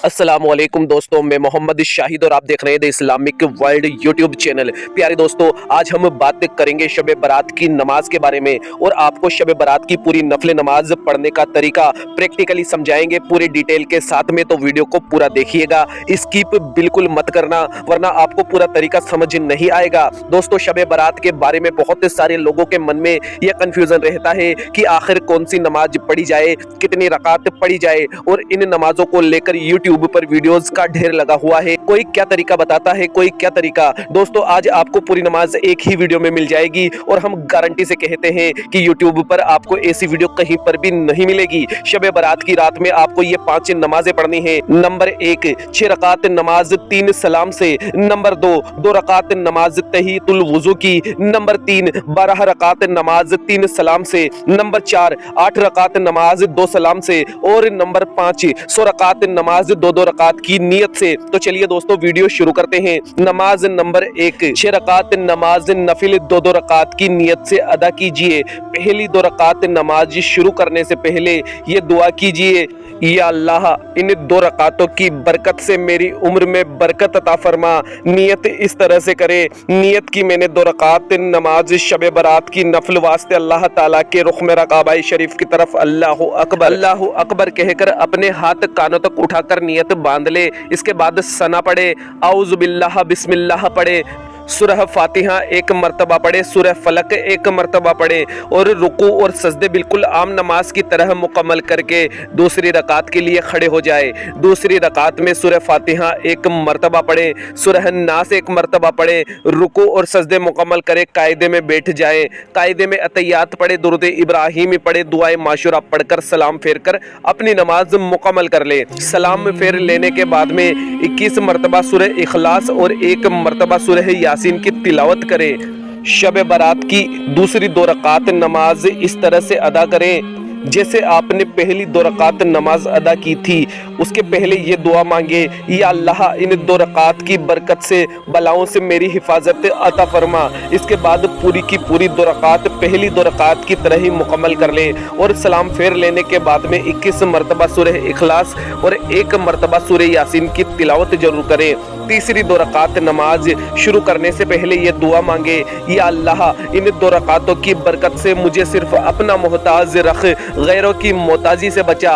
अस्सलाम वालेकुम दोस्तों, मैं मोहम्मद शाहिद और आप देख रहे हैं the Islamic world YouTube channel. प्यारे दोस्तों, आज हम बात करेंगे शब बारात की नमाज के बारे में और आपको शब बारात की पूरी नफल नमाज पढ़ने का तरीका प्रैक्टिकली समझाएंगे पूरी डिटेल के साथ में। तो वीडियो को पूरा देखिएगा, स्किप बिल्कुल मत करना वरना आपको पूरा तरीका समझ नहीं आएगा। दोस्तों, शब बारात के बारे में बहुत सारे लोगों के मन में यह कंफ्यूजन रहता है कि आखिर कौन सी नमाज पढ़ी जाए, कितनी रकात पढ़ी जाए, और इन नमाजों को लेकर यूट्यूब पर वीडियोस का ढेर लगा हुआ है। कोई क्या तरीका बताता है, कोई क्या तरीका। दोस्तों, आज आपको पूरी नमाज एक ही वीडियो में मिल जाएगी और हम गारंटी से कहते हैं कि यूट्यूब पर आपको ऐसी वीडियो कहीं पर भी नहीं मिलेगी। शब बारात की रात में आपको ये 5 नमाजें पढ़नी है। नंबर 1, 6 रकात नमाज 3 सलाम से। नंबर 2, 2 रकात नमाज तहियतुल वुजू की। नंबर 3, 12 रकात नमाज 3 सलाम से। नंबर 4, 8 रकात नमाज 2 सलाम से। और नंबर 5, 100 रकात नमाज 2 रकात की नियत से। तो चलिए दोस्तों, वीडियो शुरू करते हैं। नमाज नंबर 1, 6 रकात नमाज नफिल 2 रकात की नियत से अदा कीजिए। पहली 2 रकात नमाज शुरू करने से पहले ये दुआ कीजिए, या अल्लाह, इन 2 रकातों की बरकत से मेरी उम्र में बरकत अता फरमा। नियत इस तरह से करे, नियत की मैंने 2 रकात नमाज शब बारात की नफल वास्ते अल्लाह ताला के रुख में काबा शरीफ की तरफ अल्लाहु अकबर कहकर अपने हाथ कानों तक उठाकर नियत बांध ले। इसके बाद सना पढ़े, औज़ु बिल्लाह बिस्मिल्लाह पढ़े, सूरह फातिहा 1 मरतबा पढ़े, सूरह फलक 1 मरतबा पढ़े और रुकू और सजदे बिल्कुल आम नमाज की तरह मुकम्मल करके दूसरी रकात के लिए खड़े हो जाए। दूसरी रकात में सूरह फातिहा 1 मरतबा पढ़े, सूरह नास 1 मरतबा पढ़े, रुकू और सजदे मुकम्मल करे, कायदे में बैठ जाए। कायदे में अतहियात पढ़े, दुरूद इब्राहिमी पढ़े, दुआए माशूरा पढ़कर सलाम फेर कर अपनी नमाज मुकम्मल कर ले। सलाम फेर लेने के बाद में 21 मरतबा सूरह इखलास और 1 मरतबा सूरह यासीन की तिलावत करें। शब बारात की दूसरी 2 रकात नमाज इस तरह से अदा करें जैसे आपने पहली 2 रकात नमाज अदा की थी। उसके पहले ये दुआ मांगे, या अल्लाह, इन 2 रकात की बरकत से बलाओं से मेरी हिफाजत अता फरमा। इसके बाद पूरी की पूरी 2 रकात पहली 2 रकात की तरह ही मुकम्मल कर ले और सलाम फेर लेने के बाद में 21 मरतबा सूरह इखलास और 1 मरतबा सूरह यासीन की तिलावत जरूर करें। तीसरी 2 रकात नमाज शुरू करने से पहले ये दुआ मांगे, या अल्लाह, इन 2 रकातों की बरकत से मुझे सिर्फ अपना मोहताज रख, गैरों की मोहताजी से बचा।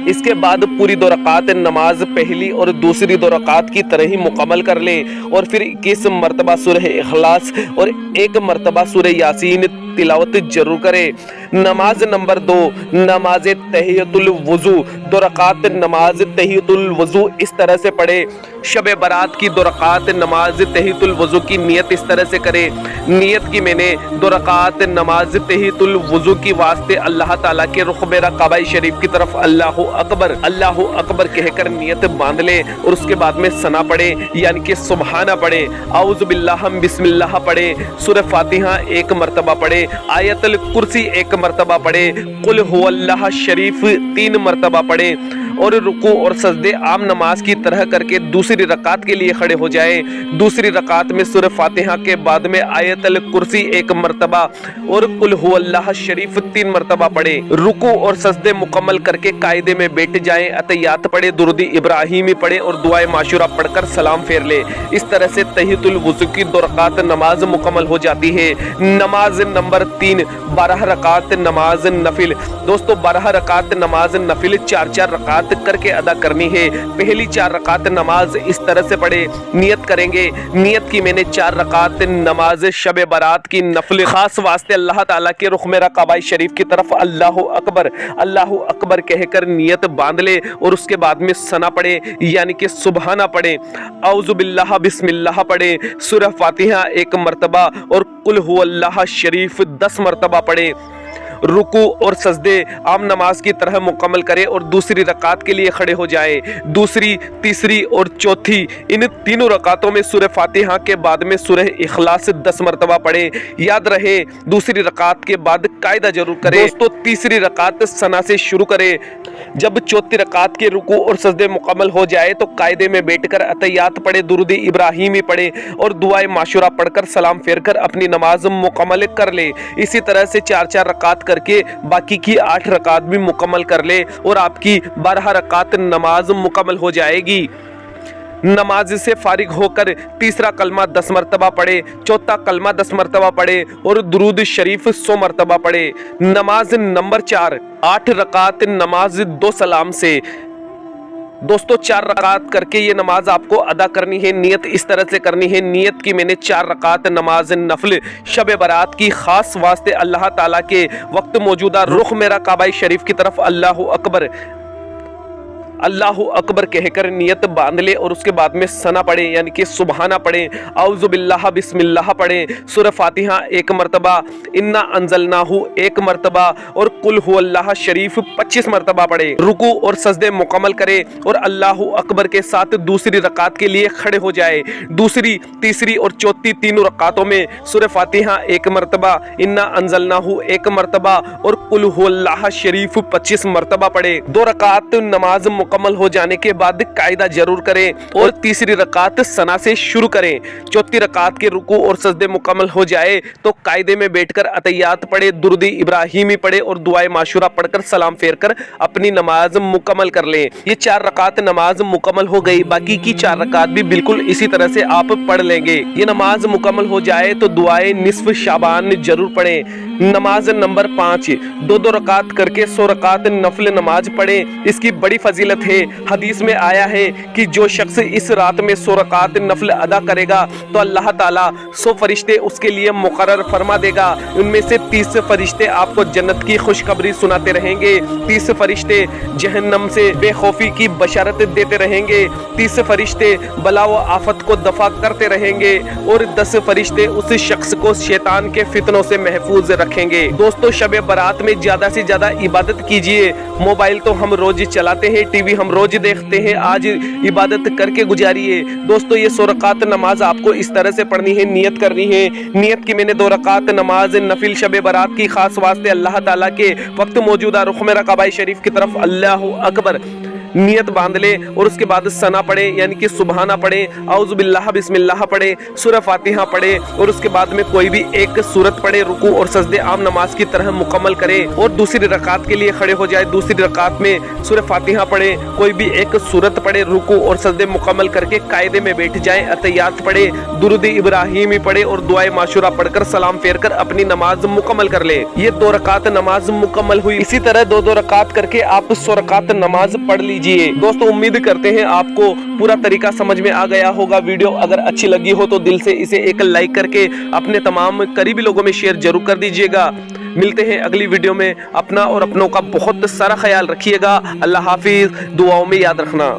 इसके बाद पूरी 2 रकात नमाज पहली और दूसरी 2 रकात की तरह ही मुकम्मल कर ले और फिर 21 मरतबा सूरह इखलास और 1 मरतबा सूरह यासीन तिलावत जरूर करे। नमाज नंबर 2, नमाज तहियतुल वुजू। 2 रकात नमाज तहियतुल वुजू इस तरह से पढ़े। शब बारात की 2 रकात नमाज तहियतुल वुजू की नियत इस तरह से करे, नियत की मैंने 2 रकात नमाज तहियतुल वुजू की वास्ते अल्लाह ताला के रुख में काबा शरीफ की तरफ अल्लाहु अकबर कहकर नियत बांध ले और उसके बाद में सना पढ़े यानी कि सुबहाना पढ़े, औज़ु बिल्लाह बिस्मिल्लाह पढ़े, सूरह फातिहा 1 मरतबा पढ़े, आयतुल कुर्सी 1 मरतबा पढ़े, कुल हुवल्लाह शरीफ 3 मरतबा पढ़े और रुकू और सजदे आम नमाज की तरह करके दूसरी रकात के लिए खड़े हो जाए। दूसरी रकात में सूरह फातिहा के बाद में आयतुल कुर्सी 1 मरतबा और कुल हुवल्लाह शरीफ 3 मरतबा पढ़े। रुकू और सजदे मुकम्मल करके कायदे में बैठ जाएं, अतहियात पढ़े, दुरूद इब्राहिमी पढ़े और दुआए माशूरा पढ़कर सलाम फेर ले। इस तरह से तहियतुल वुजू की 2 रकात नमाज मुकम्मल हो जाती है। नमाज नंबर 3, 12 रकात नमाज नफिल। दोस्तों, 12 रकात नमाज नफिल 4-4 रकात करके अदा करनी है। पहली 4 रकात नमाज इस तरह से पढ़े, नियत करेंगे, नियत की मैंने 4 रकात नमाज शब बारात की नफल खास वास्ते अल्लाह ताला के रुख में काबा शरीफ की तरफ अल्लाहु अकबर कहकर नियत बांध ले और उसके बाद में सना पढ़े यानी कि सुबहाना पढ़े, औज़ु बिल्लाह बिस्मिल्लाह पढ़े, सूरह फातिहा 1 मरतबा और कुल हुवल्लाह शरीफ 10 मरतबा पढ़े। रुकू और सजदे आम नमाज की तरह मुकम्मल करे और दूसरी रकात के लिए खड़े हो जाए। दूसरी, तीसरी और चौथी इन तीनों रकातों में सूरह फातिहा के बाद में सूरह इखलास 10 मरतबा पढ़े। याद रहे, दूसरी रकात के बाद कायदा जरूर करे। दोस्तों, तीसरी रकात सना से शुरू करे। जब चौथी रकात के रुकू और सजदे मुकम्मल हो जाए तो कायदे में बैठकर अतहियात पढ़े, दुरूद इब्राहिमी पढ़े और दुआए माशूरा पढ़कर सलाम फेर कर अपनी नमाज मुकम्मल कर ले। इसी तरह से 4-4 रकात کر کے باقی کی 8 رکعت بھی مکمل کر لے اور آپ کی 12 رکعت نماز مکمل ہو جائے گی۔ نماز سے فارغ ہو کر تیسرا کلمہ 10 مرتبہ پڑھے، چوتھا کلمہ 10 مرتبہ پڑھے اور درود شریف 100 مرتبہ پڑھے۔ نماز نمبر 4، 8 رکعت نماز 2 سلام سے۔ دوستو 4 رکعت کر کے یہ نماز آپ کو ادا کرنی ہے۔ نیت اس طرح سے کرنی ہے، نیت کی میں نے 4 رکعت نماز نفل شب برات کی خاص واسطے اللہ تعالیٰ کے وقت موجودہ رخ میرا کعبہ شریف کی طرف اللہ اکبر اللہ اکبر کہہ کر نیت باندھ لے اور اس کے بعد میں ثنا پڑھیں، یعنی کہ سبحانہ پڑھیں، اعوذ باللہ بسم اللہ پڑھیں، سورہ فاتحہ 1 مرتبہ، انا انزلناہ 1 مرتبہ اور قل هو اللہ شریف 25 مرتبہ پڑھیں۔ رکوع اور سجدے مکمل کرے اور اللہ اکبر کے ساتھ دوسری رکعت کے لیے کھڑے ہو جائے۔ دوسری، تیسری اور چوتھی تینوں رکعتوں میں سورہ فاتحہ 1 مرتبہ، انا انزلناہ 1 مرتبہ اور قل هو اللہ شریف 25 مرتبہ پڑھے۔ 2 رکعت نماز مکمل ہو جانے کے بعد قاعدہ ضرور کریں اور تیسری رکعت ثنا سے شروع کریں۔ چوتھی رکعت کے رکوع اور سجدے مکمل ہو جائے تو قاعدے میں بیٹھ کر اتحیات پڑھے، درود ابراہیمی پڑھے اور دعائے معشورہ پڑھ کر سلام پھیر کر اپنی نماز مکمل کر لیں۔ یہ 4 رکعت نماز مکمل ہو گئی، باقی کی 4 رکعت بھی بالکل اسی طرح سے آپ پڑھ لیں گے۔ یہ نماز مکمل ہو جائے تو دعائے نصف شعبان ضرور پڑھیں۔ نماز نمبر 5، 2 رکعت کر کے 100 رکعت نفل نماز پڑھیں۔ اس کی بڑی فضیلت ہے۔ حدیث میں آیا ہے کہ جو شخص اس رات میں 100 رکعت نفل ادا کرے گا تو اللہ تعالیٰ 100 فرشتے اس کے لیے مقرر فرما دے گا۔ ان میں سے 30 فرشتے آپ کو جنت کی خوشخبری سناتے رہیں گے، 30 فرشتے جہنم سے بے خوفی کی بشارت دیتے رہیں گے، 30 فرشتے بلا و آفت کو دفع کرتے رہیں گے اور 10 فرشتے اس شخص کو شیطان کے فتنوں سے محفوظ رکھیں گے۔ دوستو شب برات میں زیادہ سے زیادہ عبادت کیجئے۔ موبائل تو ہم روز چلاتے ہیں، ٹی وی ہم روز دیکھتے ہیں، آج عبادت کر کے گزاریے۔ دوستو یہ 100 رکعت نماز آپ کو اس طرح سے پڑھنی ہے، نیت کرنی ہے۔ نیت کی میں نے 2 رکعت نماز نفل شب برات کی خاص واسطے اللہ تعالیٰ کے وقت موجودہ رخ میرا کعبہ شریف کی طرف اللہ اکبر نیت باندھ لے اور اس کے بعد ثنا پڑھیں، یعنی کہ سبحانہ پڑھیں، اعوذ باللہ بسم اللہ پڑھیں، سورہ فاتحہ پڑھیں اور اس کے بعد میں کوئی بھی ایک سورت پڑھیں، رکوع اور سجدے عام نماز کی طرح مکمل کریں اور دوسری رکعت کے لیے کھڑے ہو جائے۔ دوسری رکعت میں سورہ فاتحہ پڑھیں، کوئی بھی ایک سورت پڑھیں، رکوع اور سجدے مکمل کر کے قاعدے میں بیٹھ جائیں، اتحیات پڑھیں، درود ابراہیمی پڑھیں اور دعائے معشورہ پڑھ کر سلام پھیر کر اپنی نماز مکمل کر لیں۔ یہ 2 رکعت نماز مکمل ہوئی۔ اسی طرح 2 رکعت کر کے آپ 100 رکعت نماز پڑھ لیجئے۔ دوستو امید کرتے ہیں آپ کو پورا طریقہ سمجھ میں آ گیا ہوگا۔ ویڈیو اگر اچھی لگی ہو تو دل سے اسے ایک لائک کر کے اپنے تمام قریبی لوگوں میں شیئر ضرور کر دیجئے گا۔ ملتے ہیں اگلی ویڈیو میں۔ اپنا اور اپنوں کا بہت سارا خیال رکھیے گا۔ اللہ حافظ، دعاؤں میں یاد رکھنا۔